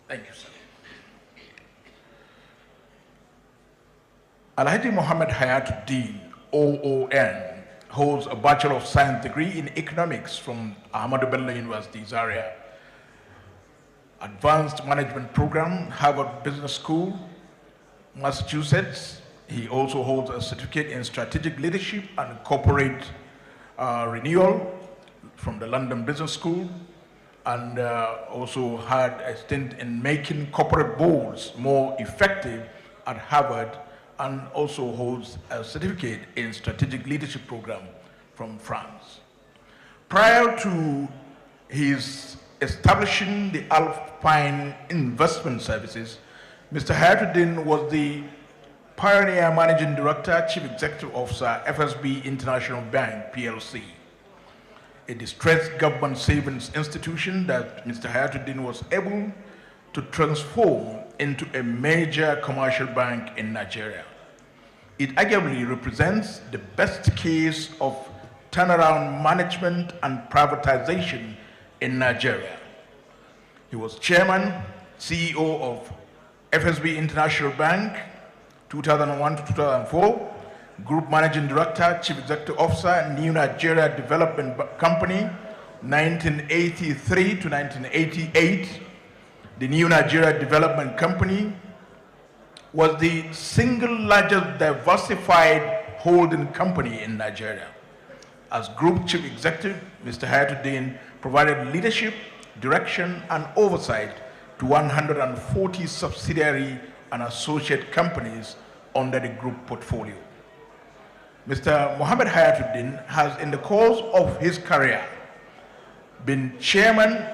Thank you, sir. Alhaji Mohammed Hayatu-Deen, OON, holds a Bachelor of Science degree in Economics from Ahmadu Bello University, Zaria. Advanced Management Program, Harvard Business School, Massachusetts. He also holds a certificate in Strategic Leadership and Corporate Renewal from the London Business School, and also had a stint in making corporate boards more effective at Harvard, and also holds a certificate in Strategic Leadership Program from France. Prior to his establishing the Alpine Investment Services, Mr. Hayatu-Deen was the Pioneer Managing Director, Chief Executive Officer, FSB International Bank, PLC, a distressed government savings institution that Mr. Hayatu-Deen was able to transform into a major commercial bank in Nigeria. It arguably represents the best case of turnaround management and privatization in Nigeria. He was chairman, CEO of FSB International Bank, 2001 to 2004, Group Managing Director, Chief Executive Officer, New Nigeria Development Company, 1983 to 1988. The New Nigeria Development Company was the single largest diversified holding company in Nigeria. As Group Chief Executive, Mr. Hayatu-Deen provided leadership, direction, and oversight to 140 subsidiary and associate companies under the group portfolio. Mr. Mohammed Hayatu-Deen has, in the course of his career, been chairman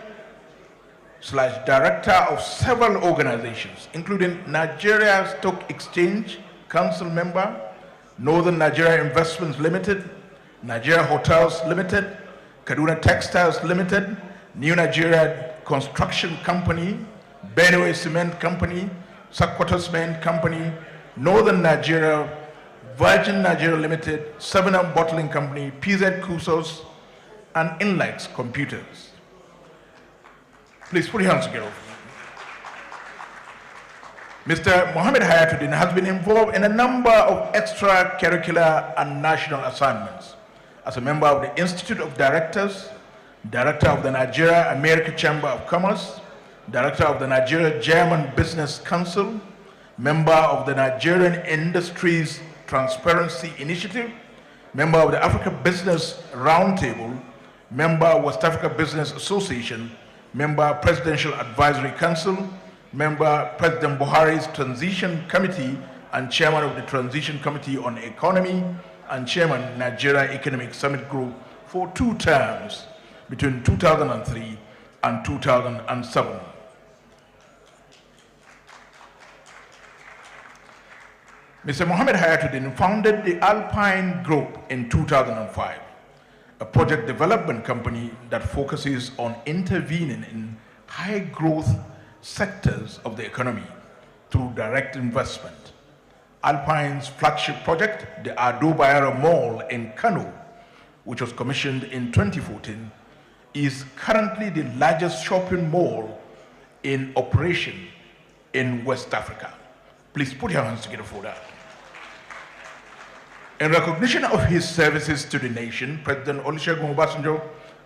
/ director of several organizations, including Nigeria Stock Exchange Council member, Northern Nigeria Investments Limited, Nigeria Hotels Limited, Kaduna Textiles Limited, New Nigeria Construction Company, Benue Cement Company, Sokoto Cement Company, Northern Nigeria, Virgin Nigeria Limited, 7-Up Bottling Company, PZ Kusos, and Inlex Computers. Please put your hands together. Mr. Mohammed Hayatu-Deen has been involved in a number of extracurricular and national assignments. As a member of the Institute of Directors, Director of the Nigeria American Chamber of Commerce, Director of the Nigeria German Business Council, member of the Nigerian Industries Transparency Initiative, member of the Africa Business Roundtable, member of West Africa Business Association, member Presidential Advisory Council, member President Buhari's Transition Committee and chairman of the Transition Committee on Economy, and chairman Nigeria Economic Summit Group for 2 terms between 2003 and 2007. Mr. Mohammed Hayatu-Deen founded the Alpine Group in 2005, a project development company that focuses on intervening in high-growth sectors of the economy through direct investment. Alpine's flagship project, the Ado Bayero Mall in Kano, which was commissioned in 2014, is currently the largest shopping mall in operation in West Africa. Please put your hands together for that. In recognition of his services to the nation, President Olusegun Obasanjo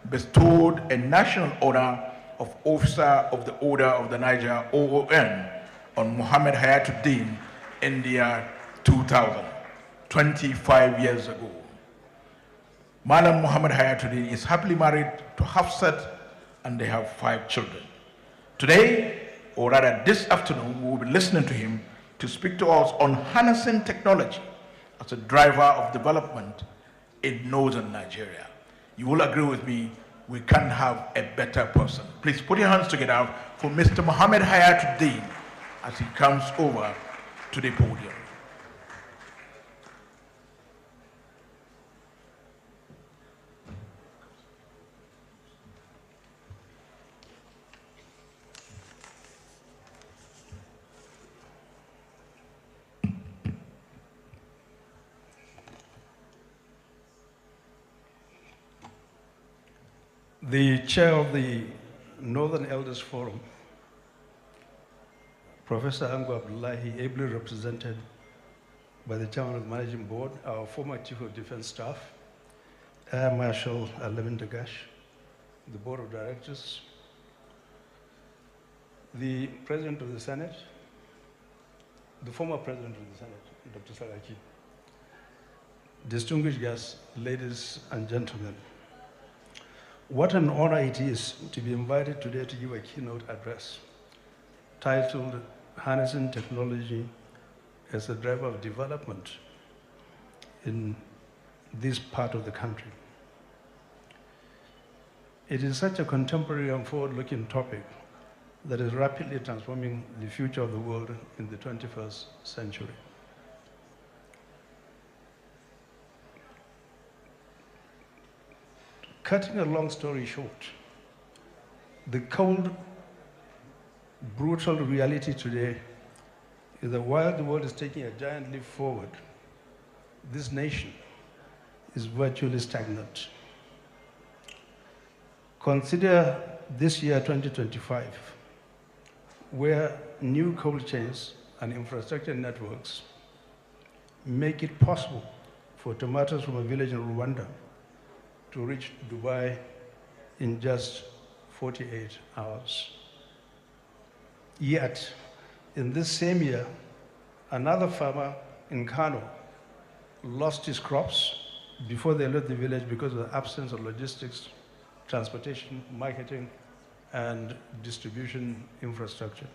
bestowed a national honor of Officer of the Order of the Niger, OON, on Mohammed Hayatu-Deen in the year 2000, 25 years ago. Malam Mohammed Hayatu-Deen is happily married to Hafsat, and they have 5 children. Today, or rather this afternoon, we will be listening to him to speak to us on harnessing technology as a driver of development in northern Nigeria. You will agree with me, we can't have a better person. Please put your hands together for Mr. Mohammed Hayatu-Deen as he comes over to the podium. The chair of the Northern Elders Forum, Professor Ango Abdullahi, ably represented by the Chairman of the Managing Board, our former Chief of Defense Staff, Air Marshal Alamin Dagash, the Board of Directors, the President of the Senate, the former President of the Senate, Dr. Saraki, distinguished guests, ladies and gentlemen. What an honor it is to be invited today to give a keynote address titled Harnessing Technology as a Driver of Development in this part of the country. It is such a contemporary and forward-looking topic that is rapidly transforming the future of the world in the 21st century. Cutting a long story short, the cold, brutal reality today is that while the world is taking a giant leap forward, this nation is virtually stagnant. Consider this year, 2025, where new cold chains and infrastructure networks make it possible for tomatoes from a village in Rwanda to reach Dubai in just 48 hours. Yet, in this same year, another farmer in Kano lost his crops before they left the village because of the absence of logistics, transportation, marketing, and distribution infrastructure.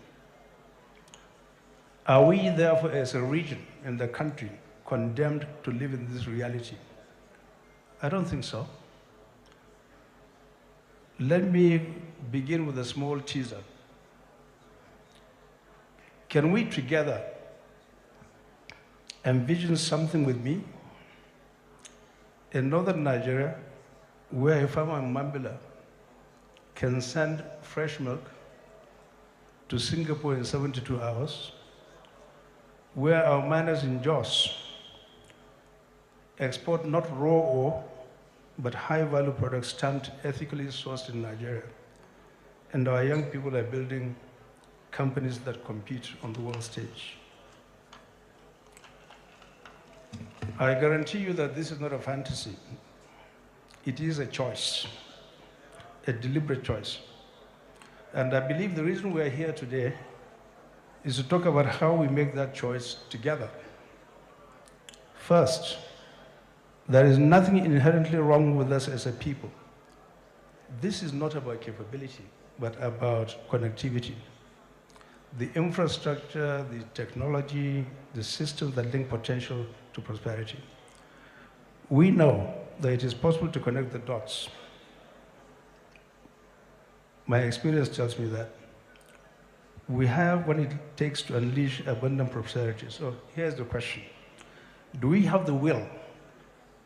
Are we therefore, as a region in the country, condemned to live in this reality? I don't think so. Let me begin with a small teaser. Can we together envision something with me in northern Nigeria where a farmer in Mambila can send fresh milk to Singapore in 72 hours, where our miners in Jos export not raw ore, but high-value products stamped ethically sourced in Nigeria, and our young people are building companies that compete on the world stage. I guarantee you that this is not a fantasy. It is a choice, a deliberate choice. And I believe the reason we are here today is to talk about how we make that choice together. First, there is nothing inherently wrong with us as a people. This is not about capability, but about connectivity. The infrastructure, the technology, the systems that link potential to prosperity. We know that it is possible to connect the dots. My experience tells me that we have what it takes to unleash abundant prosperity. So here's the question. Do we have the will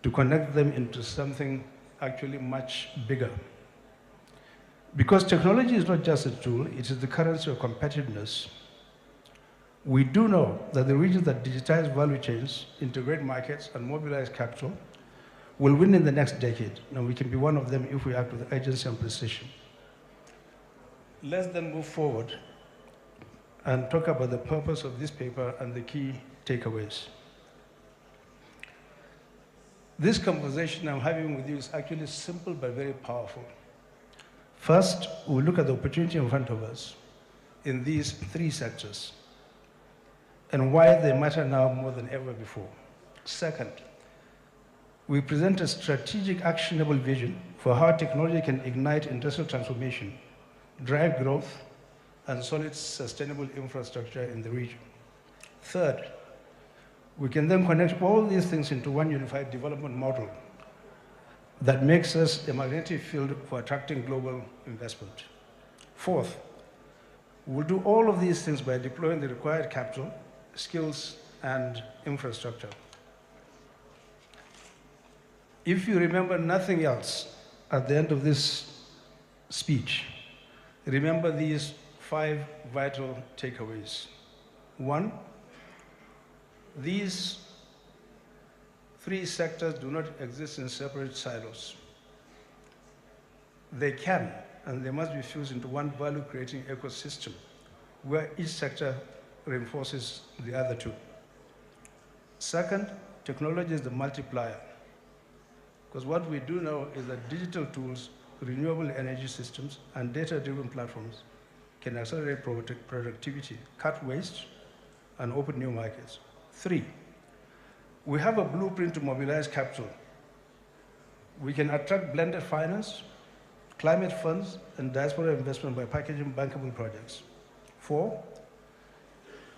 to connect them into something actually much bigger? Because technology is not just a tool, it is the currency of competitiveness. We do know that the regions that digitize value chains, integrate markets, and mobilize capital will win in the next decade. And we can be one of them if we act with urgency and precision. Let's then move forward and talk about the purpose of this paper and the key takeaways. This conversation I'm having with you is actually simple but very powerful. First, we'll look at the opportunity in front of us in these three sectors and why they matter now more than ever before. Second, we present a strategic, actionable vision for how technology can ignite industrial transformation, drive growth, and solid, sustainable infrastructure in the region. Third, we can then connect all these things into one unified development model that makes us a magnetic field for attracting global investment. Fourth, we'll do all of these things by deploying the required capital, skills, and infrastructure. If you remember nothing else at the end of this speech, remember these 5 vital takeaways. 1, these 3 sectors do not exist in separate silos. They can, and they must be fused into one value-creating ecosystem where each sector reinforces the other two. Second, technology is the multiplier. Because what we do know is that digital tools, renewable energy systems, and data-driven platforms can accelerate productivity, cut waste, and open new markets. Three, we have a blueprint to mobilize capital. We can attract blended finance, climate funds, and diaspora investment by packaging bankable projects. Four,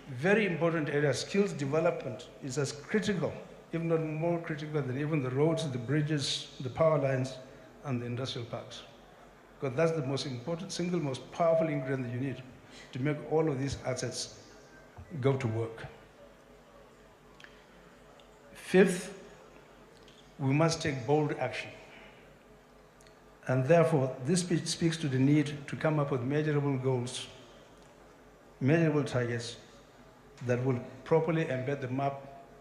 very important area, skills development is as critical, if not more critical than even the roads, the bridges, the power lines, and the industrial parks. Because that's the most important, single most powerful ingredient that you need to make all of these assets go to work. Fifth, we must take bold action. And therefore, this speech speaks to the need to come up with measurable goals, measurable targets that will properly embed the MAP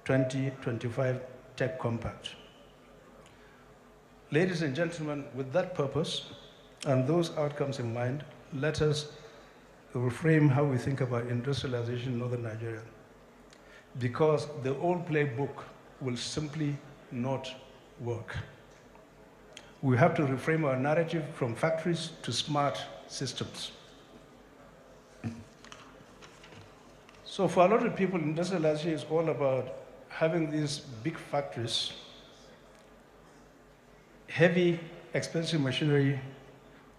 2025 Tech Compact. Ladies and gentlemen, with that purpose and those outcomes in mind, let us reframe how we think about industrialization in northern Nigeria. Because the old playbook will simply not work. We have to reframe our narrative from factories to smart systems. So for a lot of people, industrialization is all about having these big factories, heavy, expensive machinery,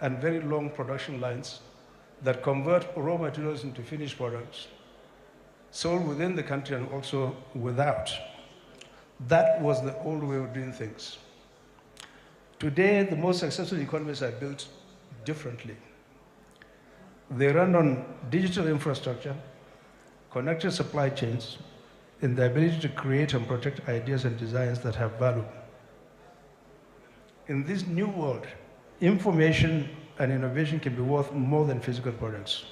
and very long production lines that convert raw materials into finished products, sold within the country and also without. That was the old way of doing things. Today, the most successful economies are built differently. They run on digital infrastructure, connected supply chains, and the ability to create and protect ideas and designs that have value. In this new world, information and innovation can be worth more than physical products.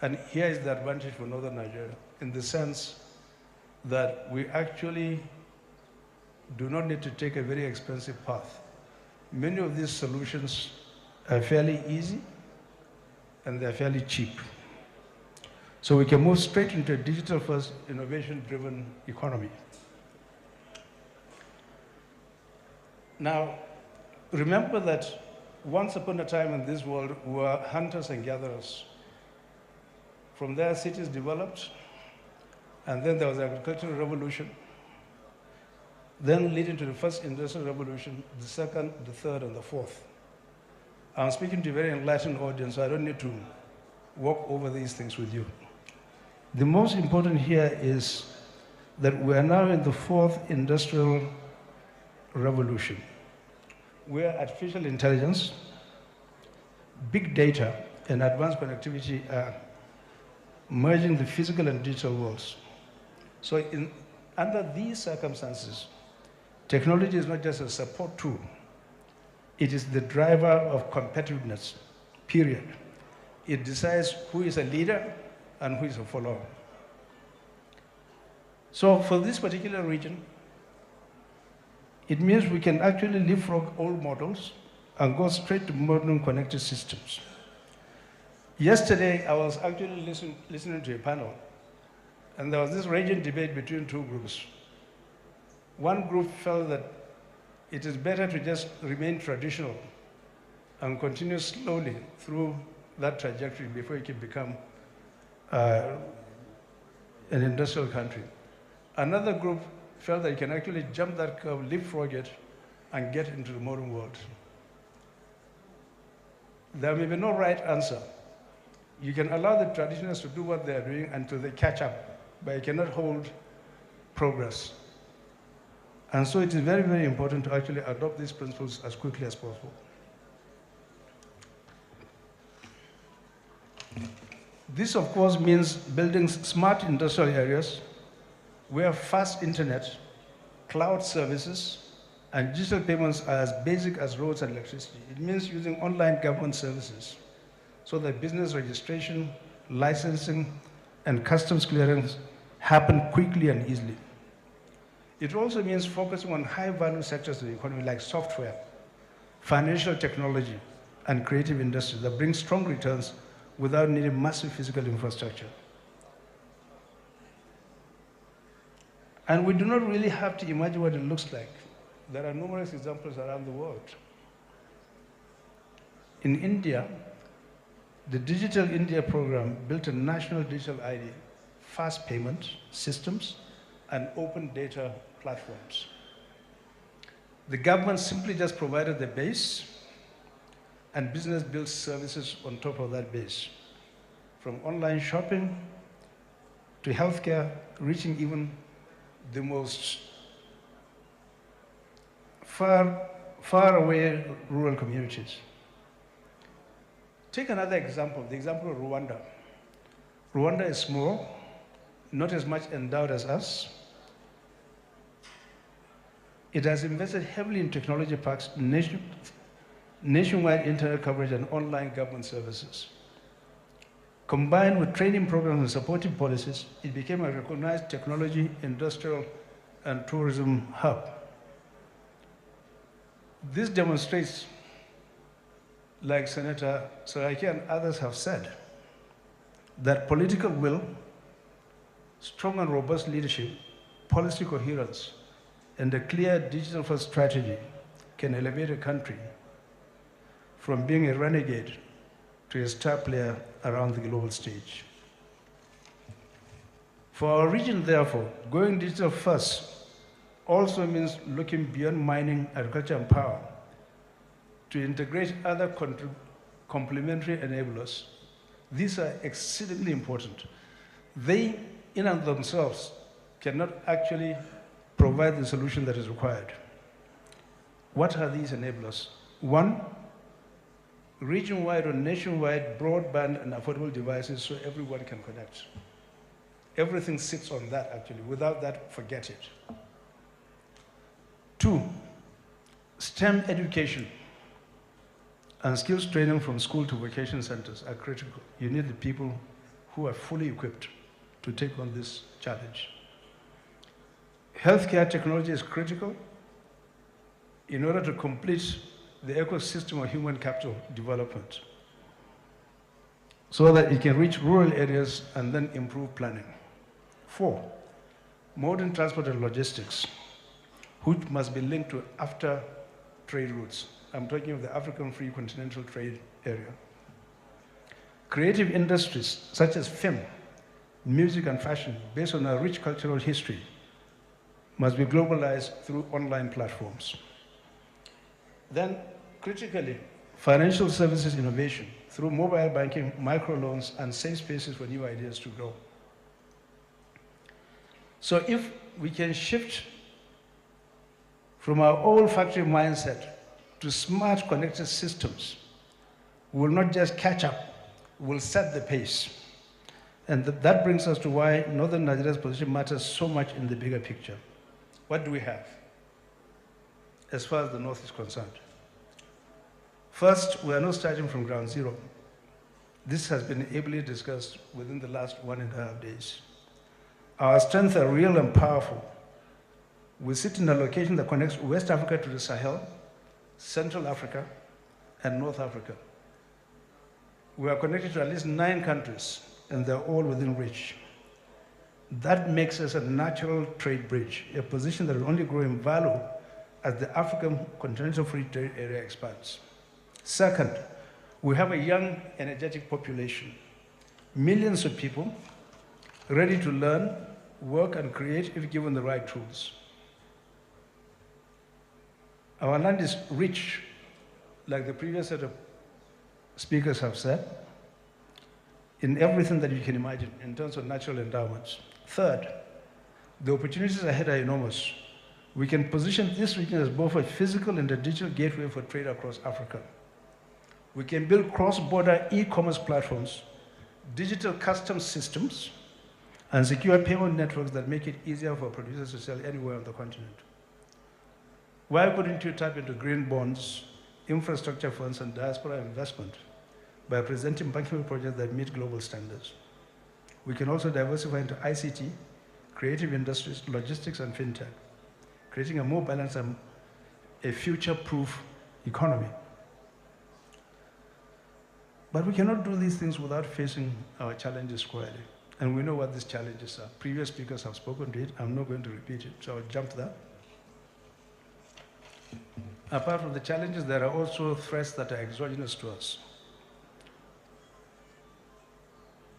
And here is the advantage for northern Nigeria, in the sense that we actually do not need to take a very expensive path. Many of these solutions are fairly easy and they're fairly cheap. So we can move straight into a digital-first, innovation-driven economy. Now, remember that once upon a time in this world, we were hunters and gatherers. From there, cities developed, and then there was the agricultural revolution, then leading to the first industrial revolution, the second, the third, and the fourth. I'm speaking to a very enlightened audience, so I don't need to walk over these things with you. The most important here is that we are now in the fourth industrial revolution, where artificial intelligence, big data, and advanced connectivity are merging the physical and digital worlds. So under these circumstances, technology is not just a support tool. It is the driver of competitiveness, period. It decides who is a leader and who is a follower. So for this particular region, it means we can actually leapfrog old models and go straight to modern connected systems. Yesterday, I was actually listening to a panel, and there was this raging debate between two groups. One group felt that it is better to just remain traditional and continue slowly through that trajectory before it can become an industrial country. Another group felt that you can actually jump that curve, leapfrog it, and get into the modern world. There may be no right answer. You can allow the traditionalists to do what they are doing until they catch up, but you cannot hold progress. And so it is very, very important to actually adopt these principles as quickly as possible. This, of course, means building smart industrial areas where fast internet, cloud services, and digital payments are as basic as roads and electricity. It means using online government services so that business registration, licensing, and customs clearance happen quickly and easily. It also means focusing on high-value sectors of the economy like software, financial technology, and creative industries that bring strong returns without needing massive physical infrastructure. And we do not really have to imagine what it looks like. There are numerous examples around the world. In India, the Digital India program built a national digital ID, fast payment systems, and open data platforms. The government simply just provided the base, and business built services on top of that base, from online shopping to healthcare, reaching even the most far away rural communities. Take another example, the example of Rwanda. Rwanda is small, not as much endowed as us. It has invested heavily in technology parks, nationwide internet coverage, and online government services. Combined with training programs and supportive policies, it became a recognized technology, industrial, and tourism hub. This demonstrates, like Senator Saraki and others have said, that political will, strong and robust leadership, policy coherence, and a clear digital-first strategy can elevate a country from being a renegade to a star player around the global stage. For our region, therefore, going digital first also means looking beyond mining, agriculture, and power to integrate other complementary enablers. These are exceedingly important. They, in and of themselves, cannot actually provide the solution that is required. What are these enablers? One, region-wide or nationwide broadband and affordable devices so everyone can connect. Everything sits on that, actually. Without that, forget it. Two, STEM education and skills training from school to vocation centers are critical. You need the people who are fully equipped to take on this challenge. Healthcare technology is critical in order to complete the ecosystem of human capital development so that it can reach rural areas and then improve planning. Four, modern transport and logistics, which must be linked to after trade routes. I'm talking of the African Free Continental Trade Area. Creative industries such as film, music, and fashion, based on our rich cultural history, must be globalized through online platforms. Then, critically, financial services innovation through mobile banking, microloans, and safe spaces for new ideas to grow. So if we can shift from our old factory mindset to smart connected systems, we will not just catch up, we'll set the pace. And that brings us to why Northern Nigeria's position matters so much in the bigger picture. What do we have as far as the North is concerned? First, we are not starting from ground zero. This has been ably discussed within the last 1.5 days. Our strengths are real and powerful. We sit in a location that connects West Africa to the Sahel, Central Africa, and North Africa. We are connected to at least 9 countries, and they're all within reach. That makes us a natural trade bridge, a position that will only grow in value as the African Continental Free Trade Area expands. Second, we have a young, energetic population, millions of people ready to learn, work, and create if given the right tools. Our land is rich, like the previous set of speakers have said, in everything that you can imagine in terms of natural endowments. Third, the opportunities ahead are enormous. We can position this region as both a physical and a digital gateway for trade across Africa. We can build cross-border e-commerce platforms, digital customs systems, and secure payment networks that make it easier for producers to sell anywhere on the continent. Why couldn't you tap into green bonds, infrastructure funds, and diaspora investment by presenting banking projects that meet global standards? We can also diversify into ICT, creative industries, logistics, and fintech, creating a more balanced and a future-proof economy. But we cannot do these things without facing our challenges squarely. And we know what these challenges are. Previous speakers have spoken to it. I'm not going to repeat it, so I'll jump that. Apart from the challenges, there are also threats that are exogenous to us.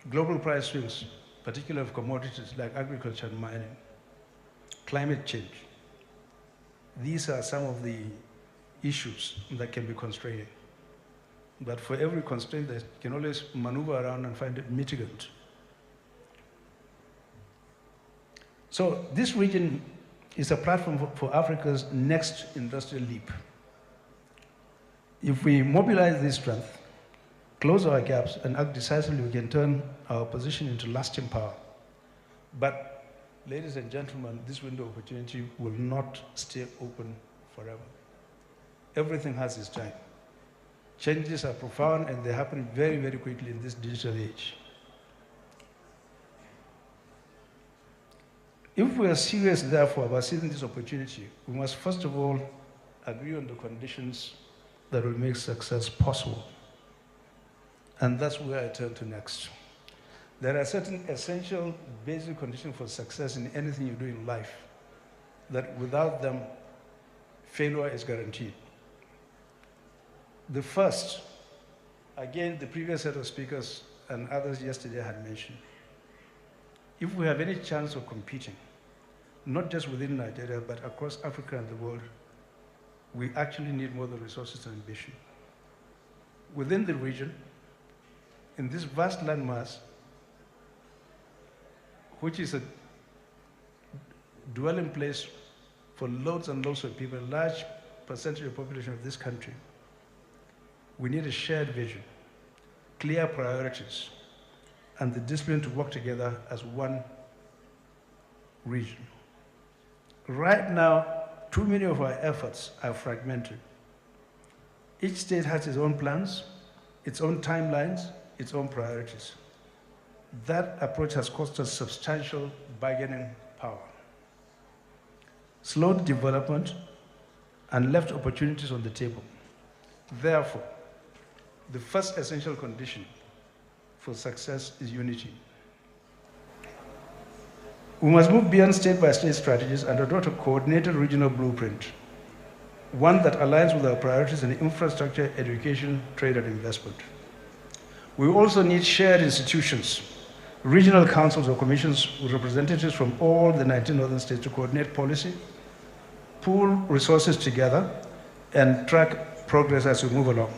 Global price swings, particularly of commodities like agriculture and mining, climate change. These are some of the issues that can be constraining. But for every constraint, they can always maneuver around and find a mitigant. So this region is a platform for Africa's next industrial leap. If we mobilize this strength, close our gaps, and act decisively, we can turn our position into lasting power. But, ladies and gentlemen, this window of opportunity will not stay open forever. Everything has its time. Changes are profound, and they happen very, very quickly in this digital age. If we are serious, therefore, about seizing this opportunity, we must first of all agree on the conditions that will make success possible. And that's where I turn to next. There are certain essential basic conditions for success in anything you do in life that without them, failure is guaranteed. The first, again, the previous set of speakers and others yesterday had mentioned, if we have any chance of competing, not just within Nigeria, but across Africa and the world, we actually need more than resources and ambition. Within the region, in this vast landmass, which is a dwelling place for loads and loads of people, a large percentage of the population of this country, we need a shared vision, clear priorities, and the discipline to work together as one region. Right now, too many of our efforts are fragmented. Each state has its own plans, its own timelines, its own priorities. That approach has cost us substantial bargaining power, slowed development, and left opportunities on the table. Therefore, the first essential condition for success is unity. We must move beyond state-by-state strategies and adopt a coordinated regional blueprint, one that aligns with our priorities in infrastructure, education, trade, and investment. We also need shared institutions, regional councils or commissions with representatives from all the 19 northern states to coordinate policy, pool resources together, and track progress as we move along.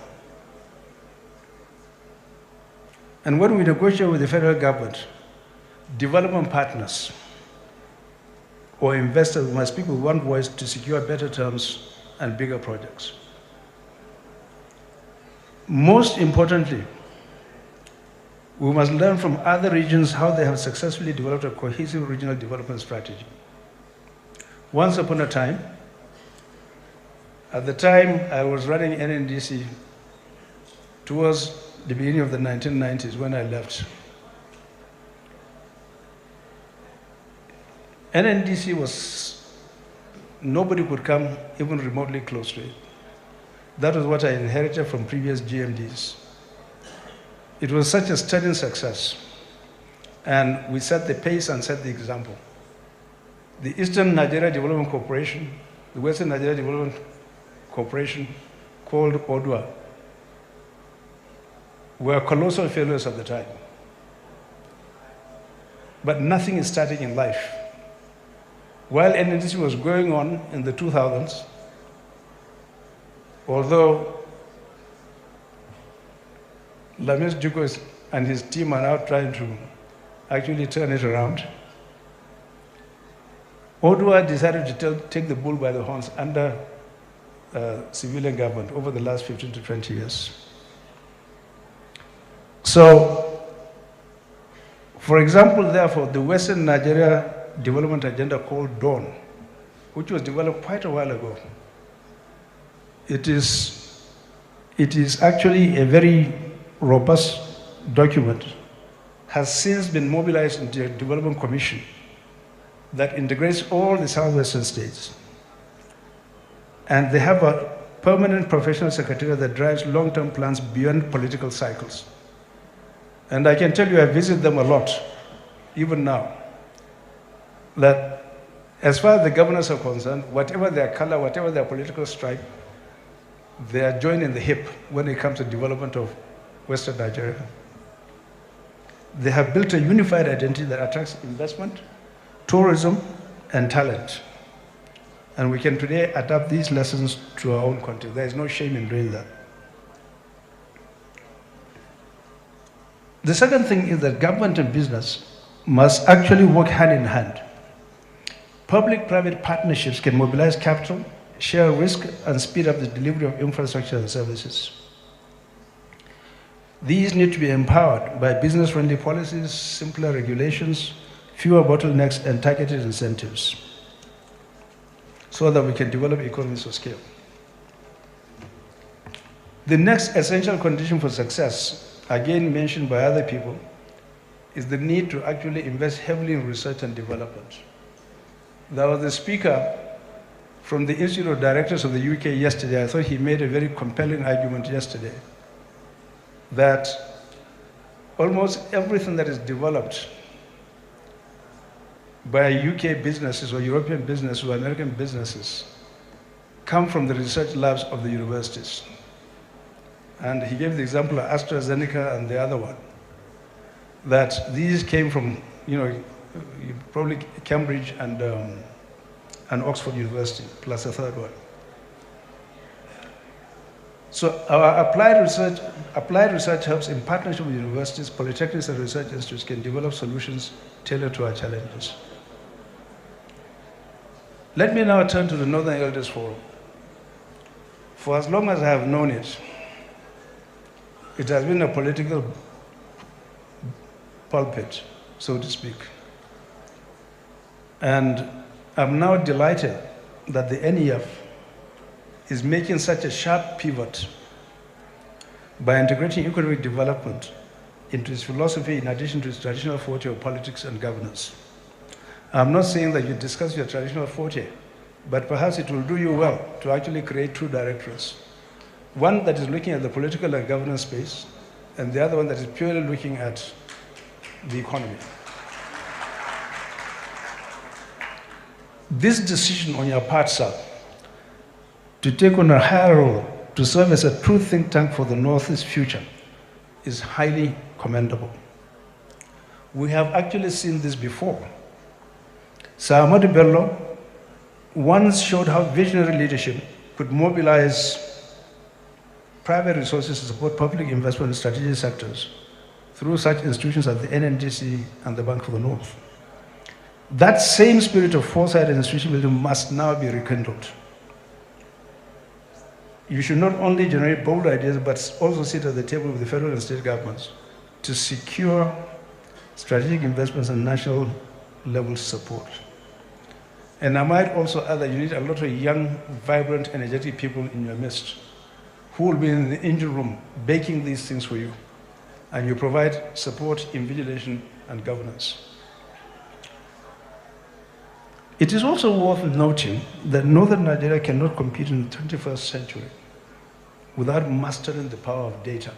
And when we negotiate with the federal government, development partners or investors must speak with one voice to secure better terms and bigger projects. Most importantly, we must learn from other regions how they have successfully developed a cohesive regional development strategy. Once upon a time, at the time I was running NNDC towards the beginning of the 1990s when I left, NNDC was, nobody could come even remotely close to it. That was what I inherited from previous GMDs. It was such a stunning success, and we set the pace and set the example. The Eastern Nigeria Development Corporation, the Western Nigeria Development Corporation, called ODUA, were colossal failures at the time. But nothing is static in life. While NNDC was going on in the 2000s, although Lamis Jukos and his team are now trying to actually turn it around, ODUA decided to take the bull by the horns under civilian government over the last 15 to 20 years. So, for example, therefore, the Western Nigeria Development Agenda called DAWN, which was developed quite a while ago, it is actually a very robust document, has since been mobilized into a development commission that integrates all the southwestern states. And they have a permanent professional secretariat that drives long-term plans beyond political cycles. And I can tell you, I visit them a lot. even now, that as far as the governors are concerned, whatever their color, whatever their political stripe, they are joining the hip when it comes to development of Western Nigeria. They have built a unified identity that attracts investment, tourism, and talent. And we can today adapt these lessons to our own context. There is no shame in doing that. The second thing is that government and business must actually work hand in hand. Public-private partnerships can mobilize capital, share risk, and speed up the delivery of infrastructure and services. These need to be empowered by business-friendly policies, simpler regulations, fewer bottlenecks, and targeted incentives, so that we can develop economies of scale. The next essential condition for success, again mentioned by other people, is the need to actually invest heavily in research and development. There was a speaker from the Institute of Directors of the UK yesterday. I thought he made a very compelling argument yesterday that almost everything that is developed by UK businesses or European businesses or American businesses come from the research labs of the universities. And he gave the example of AstraZeneca and the other one, that these came from, probably Cambridge and Oxford University, plus a third one. So our applied research helps in partnership with universities, polytechnics, and research institutes can develop solutions tailored to our challenges. Let me now turn to the Northern Elders Forum. For as long as I have known it, it has been a political pulpit, so to speak. And I'm now delighted that the NEF is making such a sharp pivot by integrating economic development into its philosophy in addition to its traditional forte of politics and governance. I'm not saying that you discuss your traditional forte, but perhaps it will do you well to actually create two directorates. One that is looking at the political and governance space, and the other one that is purely looking at the economy. This decision on your part, sir, to take on a higher role to serve as a true think tank for the Northeast future is highly commendable. We have actually seen this before. Sir Ahmadu Bello once showed how visionary leadership could mobilize private resources to support public investment in strategic sectors through such institutions as the NNDC and the Bank for the North. That same spirit of foresight and institution building must now be rekindled. You should not only generate bold ideas, but also sit at the table with the federal and state governments to secure strategic investments and national level support. And I might also add that you need a lot of young, vibrant, energetic people in your midst who will be in the engine room baking these things for you. And you provide support in vigilation and governance. It is also worth noting that Northern Nigeria cannot compete in the 21st century without mastering the power of data.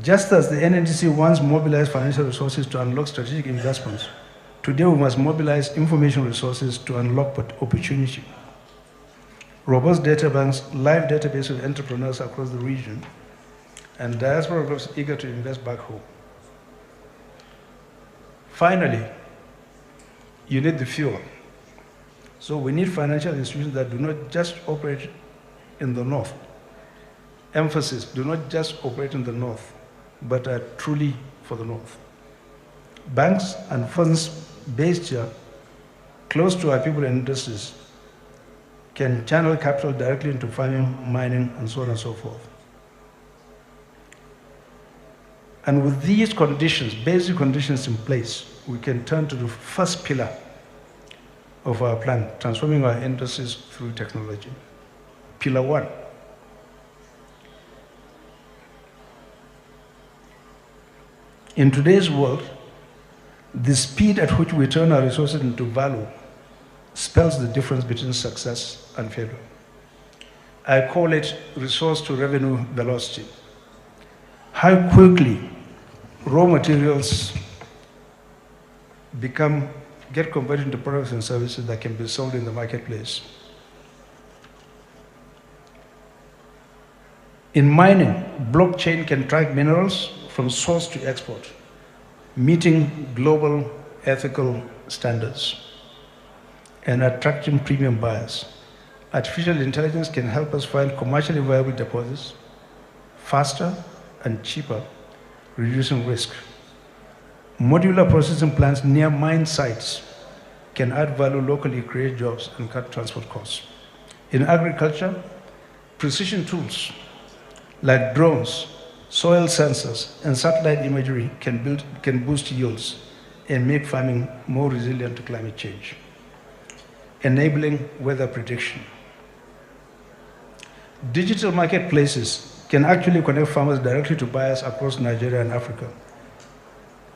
Just as the NNDC once mobilized financial resources to unlock strategic investments, today we must mobilize information resources to unlock opportunity. Robust data banks, live database of entrepreneurs across the region, and diaspora groups eager to invest back home. Finally, you need the fuel. So we need financial institutions that do not just operate in the North. Emphasis, do not just operate in the North, but are truly for the North. Banks and funds based here, close to our people and industries, can channel capital directly into farming, mining, and so on and so forth. And with these conditions, basic conditions in place, we can turn to the first pillar of our plan, transforming our industries through technology. Pillar one. In today's world, the speed at which we turn our resources into value spells the difference between success and failure. I call it resource to revenue velocity. How quickly raw materials, get converted into products and services that can be sold in the marketplace. In mining, blockchain can track minerals from source to export, meeting global ethical standards and attracting premium buyers. Artificial intelligence can help us find commercially viable deposits faster and cheaper, reducing risk. Modular processing plants near mine sites can add value locally, create jobs, and cut transport costs. In agriculture, precision tools like drones, soil sensors, and satellite imagery can boost yields and make farming more resilient to climate change, enabling weather prediction. Digital marketplaces can actually connect farmers directly to buyers across Nigeria and Africa,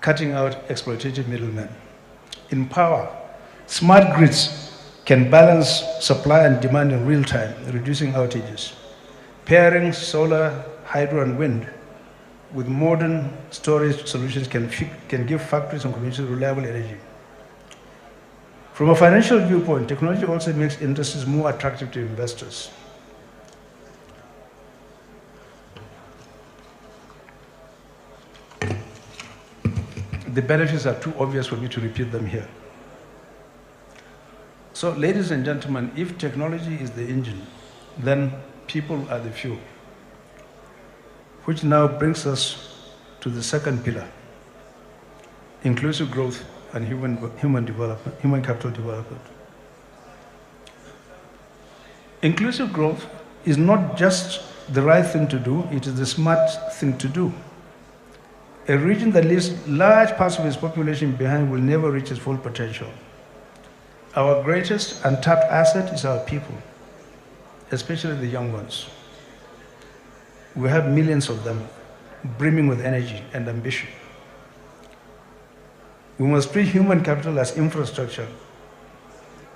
cutting out exploitative middlemen. In power, smart grids can balance supply and demand in real time, reducing outages. Pairing solar, hydro, and wind with modern storage solutions can give factories and communities reliable energy. From a financial viewpoint, technology also makes industries more attractive to investors. The benefits are too obvious for me to repeat them here. So, ladies and gentlemen, if technology is the engine, then people are the fuel, which now brings us to the second pillar, inclusive growth and human capital development. Inclusive growth is not just the right thing to do, it is the smart thing to do. A region that leaves large parts of its population behind will never reach its full potential. Our greatest untapped asset is our people, especially the young ones. We have millions of them, brimming with energy and ambition. We must treat human capital as infrastructure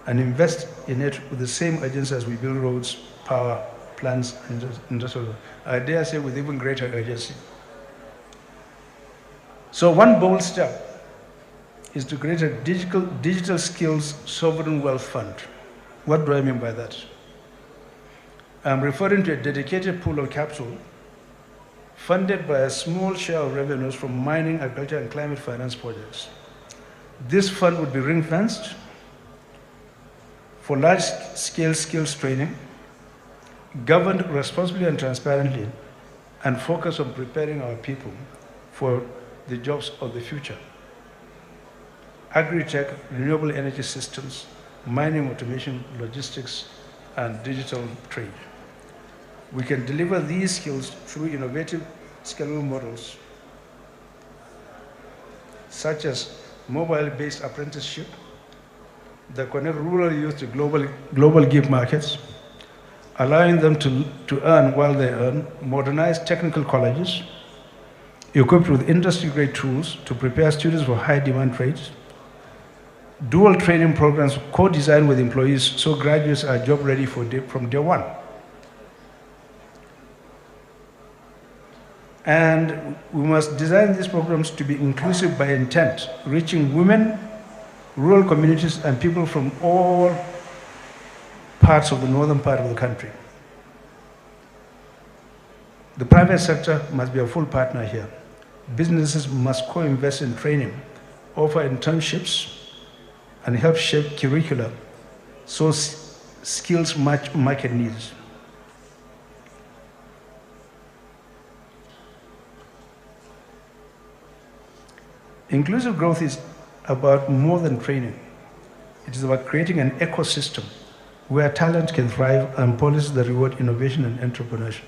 and invest in it with the same urgency as we build roads, power, plants, and industrial. I dare say with even greater urgency. So one bold step is to create a digital skills sovereign wealth fund. What do I mean by that? I'm referring to a dedicated pool of capital funded by a small share of revenues from mining, agriculture, and climate finance projects. This fund would be ring-fenced for large-scale skills training, governed responsibly and transparently, and focus on preparing our people for the jobs of the future. Agri-tech, renewable energy systems, mining automation, logistics, and digital trade. We can deliver these skills through innovative scalable models, such as mobile-based apprenticeship that connect rural youth to global gig markets, allowing them to earn while they earn, modernize technical colleges, equipped with industry-grade tools to prepare students for high-demand trades, dual training programs co-designed with employees so graduates are job-ready from day one. And we must design these programs to be inclusive by intent, reaching women, rural communities, and people from all parts of the northern part of the country. The private sector must be a full partner here. Businesses must co-invest in training, offer internships, and help shape curricula so skills match market needs. Inclusive growth is about more than training. It is about creating an ecosystem where talent can thrive and policies that reward innovation and entrepreneurship.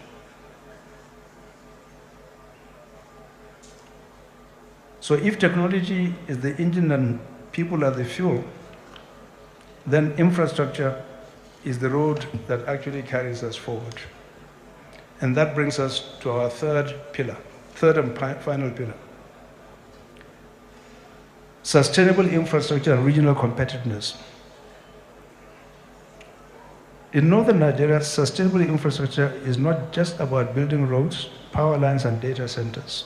So if technology is the engine and people are the fuel, then infrastructure is the road that actually carries us forward. And that brings us to our third and final pillar. Sustainable infrastructure and regional competitiveness. In northern Nigeria, sustainable infrastructure is not just about building roads, power lines, and data centers.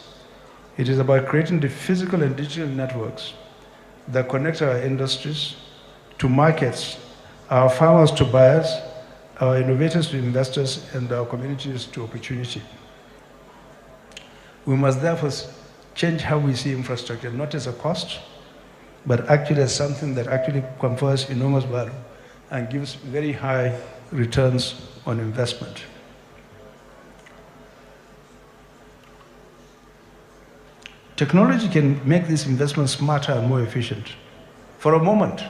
It is about creating the physical and digital networks that connect our industries to markets, our farmers to buyers, our innovators to investors, and our communities to opportunity. We must therefore change how we see infrastructure, not as a cost, but actually as something that actually confers enormous value and gives very high returns on investment. Technology can make these investments smarter and more efficient. For a moment,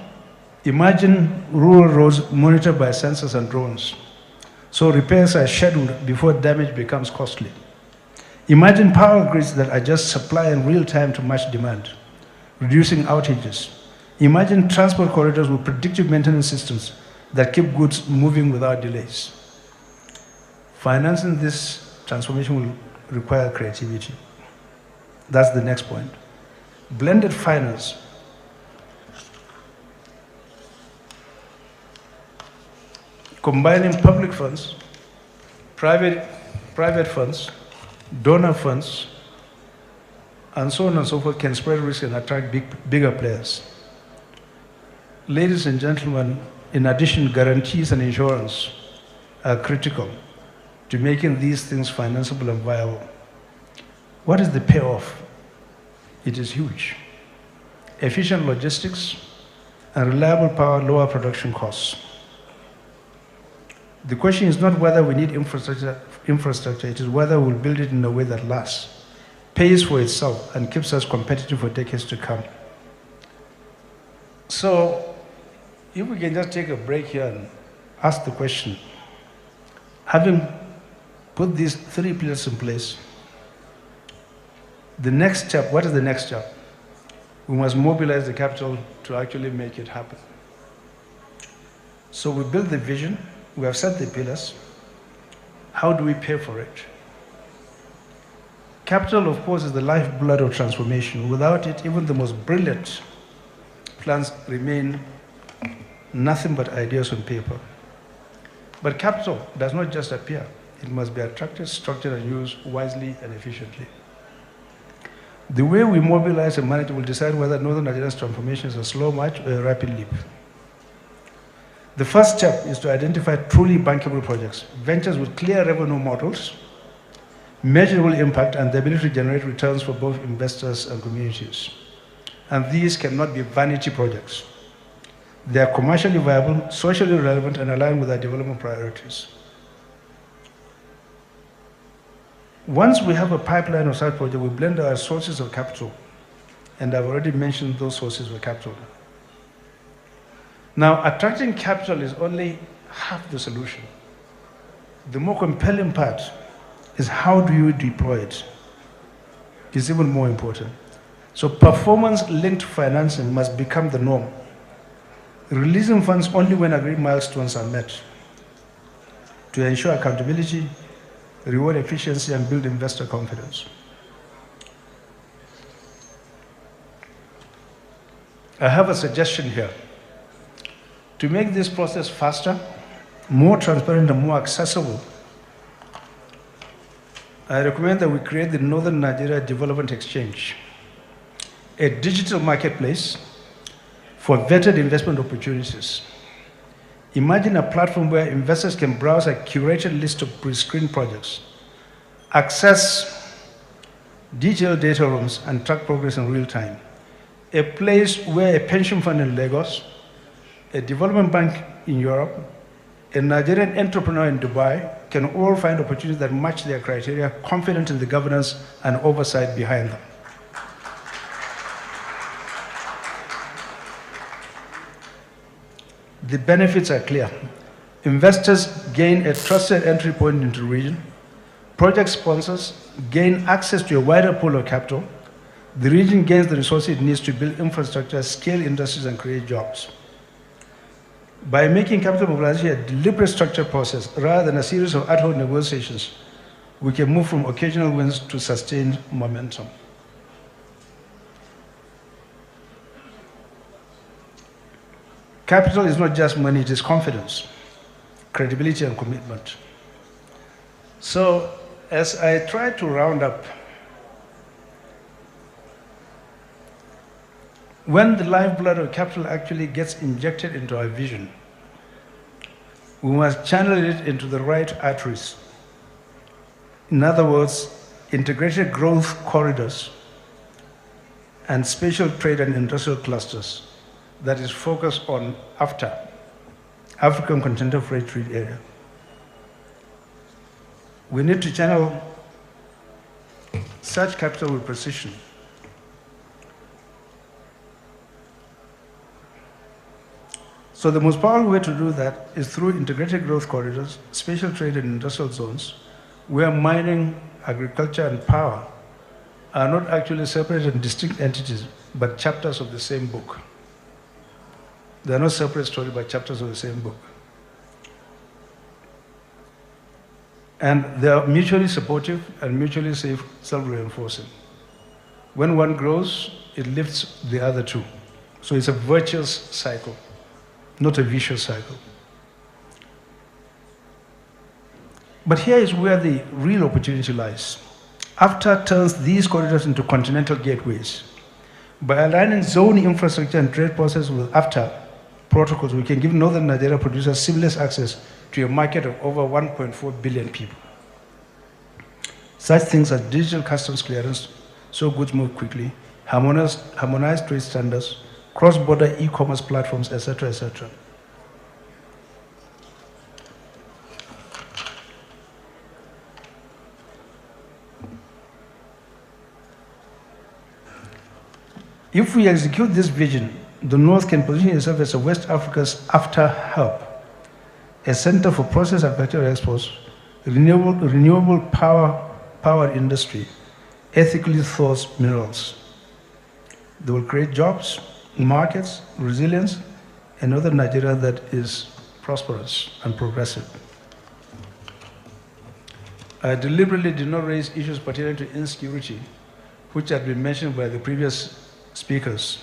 imagine rural roads monitored by sensors and drones, so repairs are scheduled before damage becomes costly. Imagine power grids that adjust supply in real time to match demand, reducing outages. Imagine transport corridors with predictive maintenance systems that keep goods moving without delays. Financing this transformation will require creativity. That's the next point. Blended finance. Combining public funds, private funds, donor funds, and so on and so forth can spread risk and attract bigger players. Ladies and gentlemen, in addition, guarantees and insurance are critical to making these things financeable and viable. What is the payoff? It is huge. Efficient logistics and reliable power lower production costs. The question is not whether we need infrastructure, it is whether we'll build it in a way that lasts, pays for itself, and keeps us competitive for decades to come. So, if we can just take a break here and ask the question, having put these three pillars in place, the next step, what is the next step? We must mobilize the capital to actually make it happen. So we build the vision, we have set the pillars. How do we pay for it? Capital, of course, is the lifeblood of transformation. Without it, even the most brilliant plans remain nothing but ideas on paper. But capital does not just appear. It must be attracted, structured, and used wisely and efficiently. The way we mobilize and manage will decide whether Northern Nigeria's transformation is a slow march or a rapid leap. The first step is to identify truly bankable projects, ventures with clear revenue models, measurable impact, and the ability to generate returns for both investors and communities. And these cannot be vanity projects. They are commercially viable, socially relevant, and aligned with our development priorities. Once we have a pipeline of such projects, we blend our sources of capital, and I've already mentioned those sources of capital. Now, attracting capital is only half the solution. The more compelling part is how do you deploy it? It's even more important. So performance-linked financing must become the norm. Releasing funds only when agreed milestones are met to ensure accountability, reward efficiency, and build investor confidence. I have a suggestion here. To make this process faster, more transparent, and more accessible, I recommend that we create the Northern Nigeria Development Exchange, a digital marketplace for vetted investment opportunities. Imagine a platform where investors can browse a curated list of pre-screened projects, access detailed data rooms, and track progress in real time. A place where a pension fund in Lagos, a development bank in Europe, a Nigerian entrepreneur in Dubai can all find opportunities that match their criteria, confident in the governance and oversight behind them. The benefits are clear. Investors gain a trusted entry point into the region. Project sponsors gain access to a wider pool of capital. The region gains the resources it needs to build infrastructure, scale industries, and create jobs. By making capital mobilization a deliberate structured process rather than a series of ad hoc negotiations, we can move from occasional wins to sustained momentum. Capital is not just money, it is confidence, credibility, and commitment. So, as I try to round up, when the lifeblood of capital actually gets injected into our vision, we must channel it into the right arteries. In other words, integrated growth corridors and special trade and industrial clusters that is focused on AFTA, African Continental Free Trade Area. We need to channel such capital with precision. So the most powerful way to do that is through integrated growth corridors, special trade and industrial zones, where mining, agriculture, and power are not actually separate and distinct entities, but chapters of the same book. They are not separate stories, but chapters of the same book. And they are mutually supportive and mutually self-reinforcing. When one grows, it lifts the other two. So it's a virtuous cycle, not a vicious cycle. But here is where the real opportunity lies. AFTA turns these corridors into continental gateways. By aligning zone infrastructure and trade process with AFTA protocols, we can give northern Nigeria producers seamless access to a market of over 1.4 billion people. Such things as digital customs clearance, so goods move quickly, harmonized trade standards, cross-border e-commerce platforms, etc., etc. If we execute this vision, the North can position itself as a West Africa's AFTA hub, a center for process and factory exports, renewable power industry, ethically sourced minerals. They will create jobs, markets, resilience, and other Nigeria that is prosperous and progressive. I deliberately did not raise issues pertaining to insecurity, which had been mentioned by the previous speakers,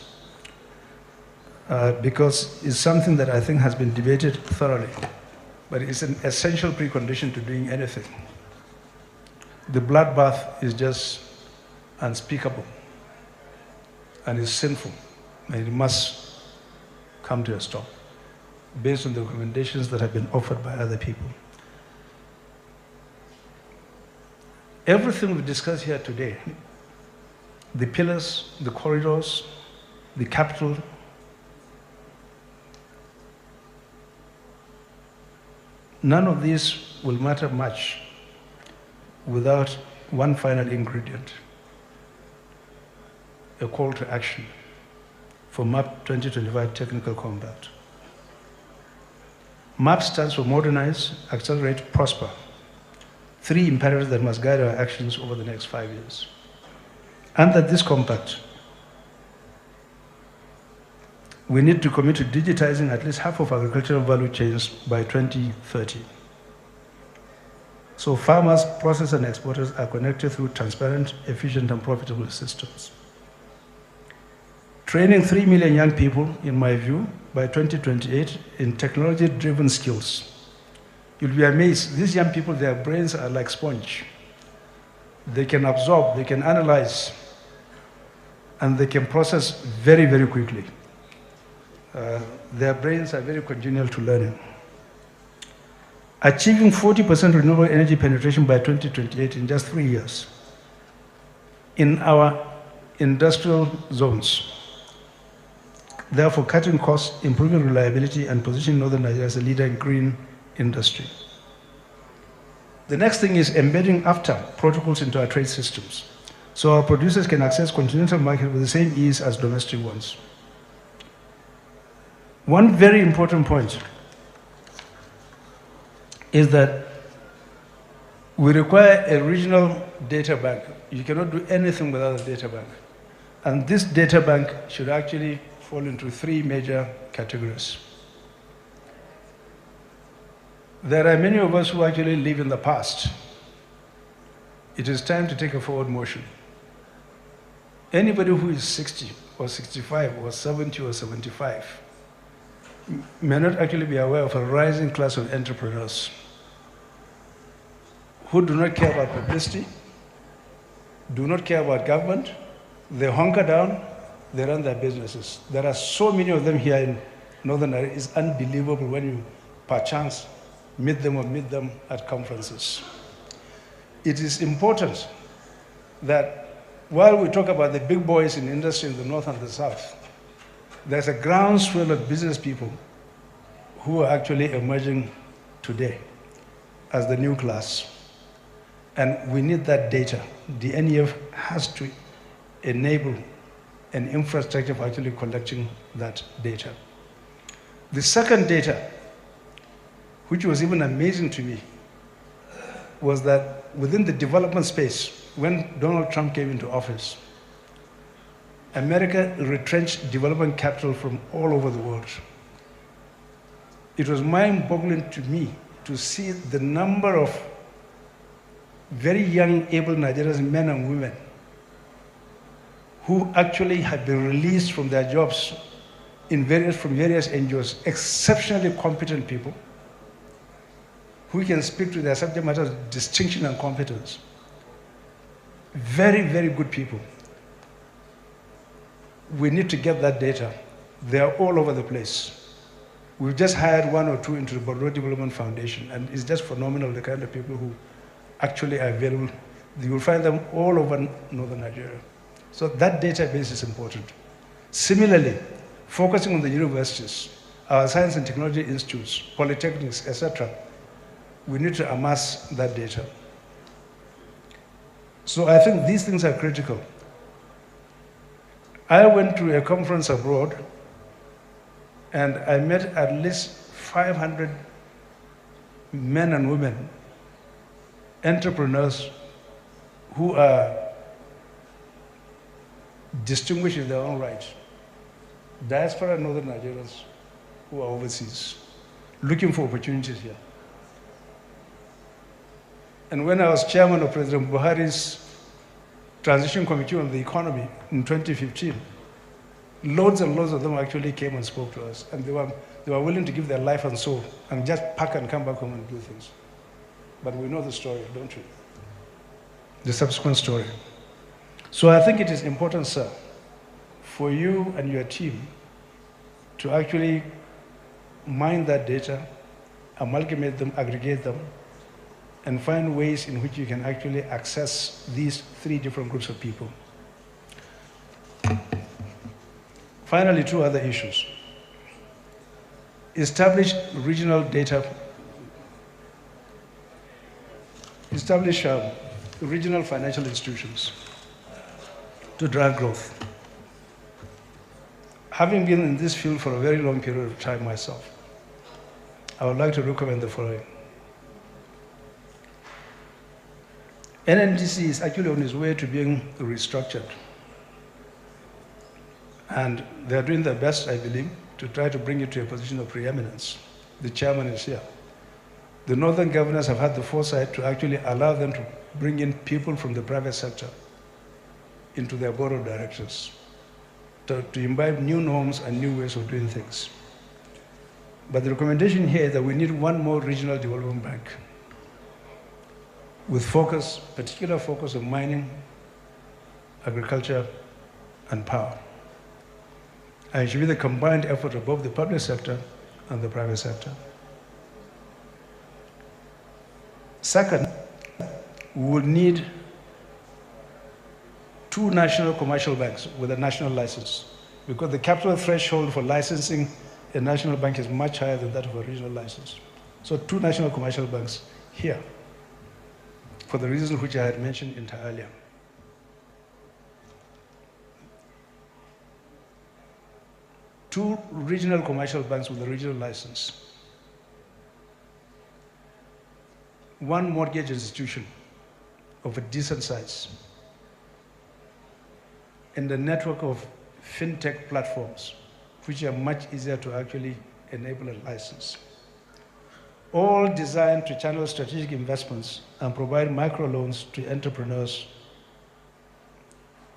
because it's something that I think has been debated thoroughly, but it's an essential precondition to doing anything. The bloodbath is just unspeakable and is sinful, and it must come to a stop based on the recommendations that have been offered by other people. Everything we discuss here today, the pillars, the corridors, the capital, none of these will matter much without one final ingredient, a call to action for MAP 2025 Technical Compact. MAP stands for Modernize, Accelerate, Prosper. Three imperatives that must guide our actions over the next 5 years. Under this compact, we need to commit to digitizing at least half of agricultural value chains by 2030. So farmers, processors, and exporters are connected through transparent, efficient, and profitable systems. Training 3 million young people, in my view, by 2028 in technology-driven skills. You'll be amazed. These young people, their brains are like sponge. They can absorb, they can analyze, and they can process very, very quickly. Their brains are very congenial to learning. Achieving 40% renewable energy penetration by 2028 in just 3 years in our industrial zones. Therefore, cutting costs, improving reliability, and positioning Northern Nigeria as a leader in green industry. The next thing is embedding AFTA protocols into our trade systems, so our producers can access continental markets with the same ease as domestic ones. One very important point is that we require a regional data bank. You cannot do anything without a data bank. And this data bank should actually fall into 3 major categories. There are many of us who actually live in the past. It is time to take a forward motion. Anybody who is 60 or 65 or 70 or 75 may not actually be aware of a rising class of entrepreneurs who do not care about publicity, do not care about government. They hunker down, they run their businesses. There are so many of them here in Northern Nigeria. It's unbelievable when you, perchance, meet them at conferences. It is important that while we talk about the big boys in industry in the North and the South, there's a groundswell of business people who are actually emerging today as the new class. And we need that data. The NEF has to enable an infrastructure for actually collecting that data. The second data, which was even amazing to me, was that within the development space, when Donald Trump came into office, America retrenched development capital from all over the world. It was mind-boggling to me to see the number of very young, able Nigerians, men and women, who actually had been released from their jobs from various NGOs, exceptionally competent people, who can speak to their subject matter with distinction and competence. Very, very good people. We need to get that data. They are all over the place. We've just hired one or two into the Bordeaux Development Foundation, and it's just phenomenal, the kind of people who actually are available. You will find them all over Northern Nigeria. So that database is important. Similarly, focusing on the universities, our science and technology institutes, polytechnics, etc., we need to amass that data. So I think these things are critical. I went to a conference abroad, and I met at least 500 men and women, entrepreneurs who are distinguished in their own right. Diaspora Northern Nigerians who are overseas, looking for opportunities here. And when I was chairman of President Buhari's Transition Committee on the Economy in 2015, loads and loads of them actually came and spoke to us, and they were willing to give their life and soul and just pack and come back home and do things. But we know the story, don't we? The subsequent story. So I think it is important, sir, for you and your team to actually mine that data, amalgamate them, aggregate them, and find ways in which you can actually access these three different groups of people. Finally, two other issues. Establish regional data, establish regional financial institutions to drive growth. Having been in this field for a very long period of time myself, I would like to recommend the following. NNDC is actually on its way to being restructured. And they're doing their best, I believe, to try to bring it to a position of preeminence. The chairman is here. The northern governors have had the foresight to actually allow them to bring in people from the private sector into their board of directors, to imbibe new norms and new ways of doing things. But the recommendation here is that we need one more regional development bank with focus, particular focus on mining, agriculture, and power. And it should be the combined effort of both the public sector and the private sector. Second, we will need two national commercial banks with a national license, because the capital threshold for licensing a national bank is much higher than that of a regional license. So two national commercial banks here, for the reasons which I had mentioned earlier. Two regional commercial banks with a regional license. One mortgage institution of a decent size. And a network of fintech platforms, which are much easier to actually enable a license. All designed to channel strategic investments and provide microloans to entrepreneurs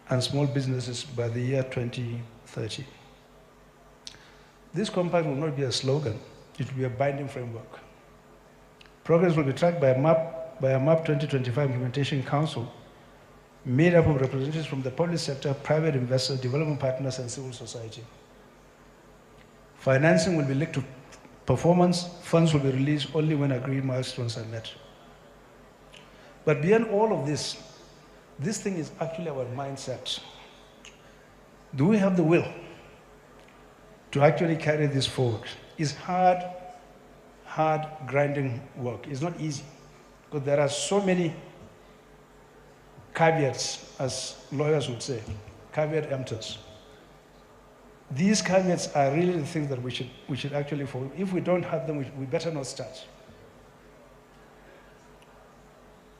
and small businesses by the year 2030. This compact will not be a slogan, it will be a binding framework. Progress will be tracked by a MAP 2025 Implementation Council, made up of representatives from the public sector, private investors, development partners, and civil society. Financing will be linked to performance. Funds will be released only when agreed milestones are met. But beyond all of this thing is actually our mindset. Do we have the will to actually carry this forward? It's hard, grinding work. It's not easy, because there are so many caveats, as lawyers would say, caveat emptors. These caveats are really the things that we should actually follow. If we don't have them, we better not start.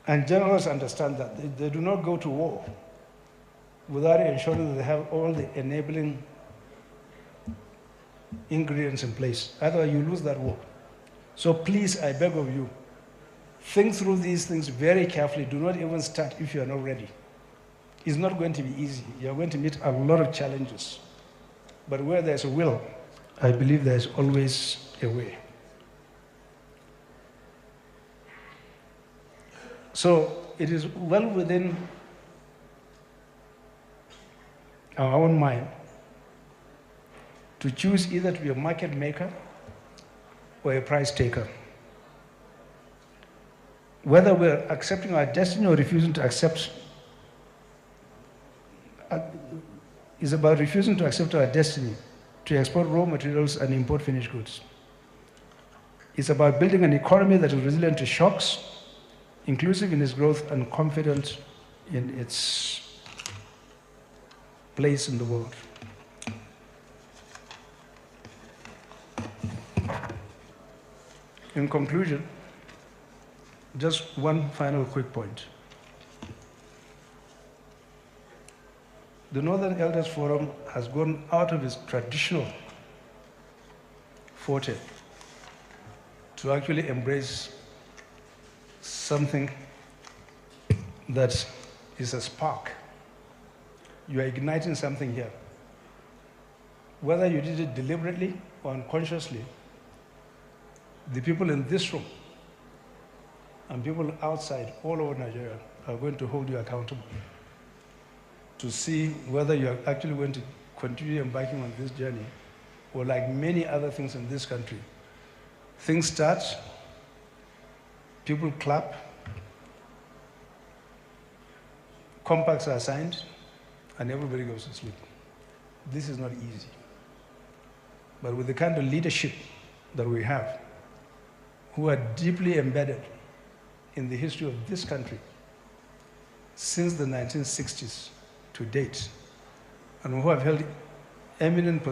And generals understand that. They do not go to war without ensuring that they have all the enabling ingredients in place. Otherwise, you lose that war. So please, I beg of you, think through these things very carefully. Do not even start if you are not ready. It's not going to be easy. You are going to meet a lot of challenges. But where there's a will, I believe there's always a way. So it is well within our own mind to choose either to be a market maker or a price taker. Whether we're accepting our destiny or refusing to accept, is about refusing to accept our destiny to export raw materials and import finished goods. It's about building an economy that is resilient to shocks, inclusive in its growth, and confident in its place in the world. In conclusion, just one final quick point. The Northern Elders Forum has gone out of its traditional forte to actually embrace something that is a spark. You are igniting something here. Whether you did it deliberately or unconsciously, the people in this room and people outside all over Nigeria are going to hold you accountable to see whether you are actually going to continue embarking on this journey, or like many other things in this country, things start, people clap, compacts are signed, and everybody goes to sleep. This is not easy. But with the kind of leadership that we have, who are deeply embedded in the history of this country since the 1960s to date, and who have held eminent positions